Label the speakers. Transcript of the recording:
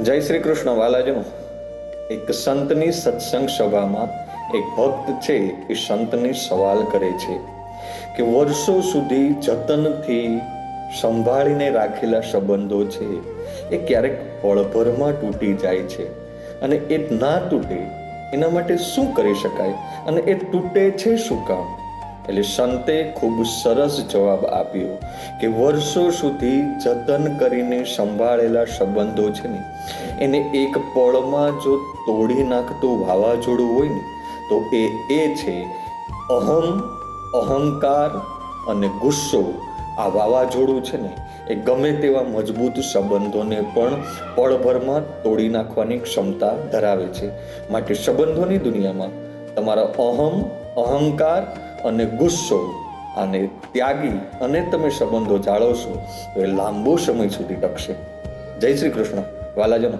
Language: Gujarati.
Speaker 1: જય શ્રી કૃષ્ણ વાલાજનો. એક સંતની સત્સંગ સભામાં એક ભક્ત છે એ સંતને સવાલ કરે છે કે વર્ષો સુધી જતનથી સંભાળીને રાખેલા સંબંધો છે એ ક્યારેક પળભરમાં તૂટી જાય છે અને એ ના તૂટે એના માટે શું કરી શકાય અને એ તૂટે છે શું કામ? એટલે સંતે ખૂબ સરસ જવાબ આપ્યો કે વર્ષો સુધી જતન કરીને સંભાળેલા સંબંધો છે ને એને એક પળમાં જો તોડી નાખતું વાવાઝોડું હોય ને તો એ છે અહંકાર અને ગુસ્સો. આ વાવાઝોડું છે ને એ ગમે તેવા મજબૂત સંબંધોને પણ પળભરમાં તોડી નાખવાની ક્ષમતા ધરાવે છે. માટે સંબંધોની દુનિયામાં તમારા અહંકાર અને ગુસ્સો આને ત્યાગી અને તમે સંબંધો જાળવશો તો એ લાંબો સમય સુધી ટકશે. જય શ્રી કૃષ્ણ વાલાજનો.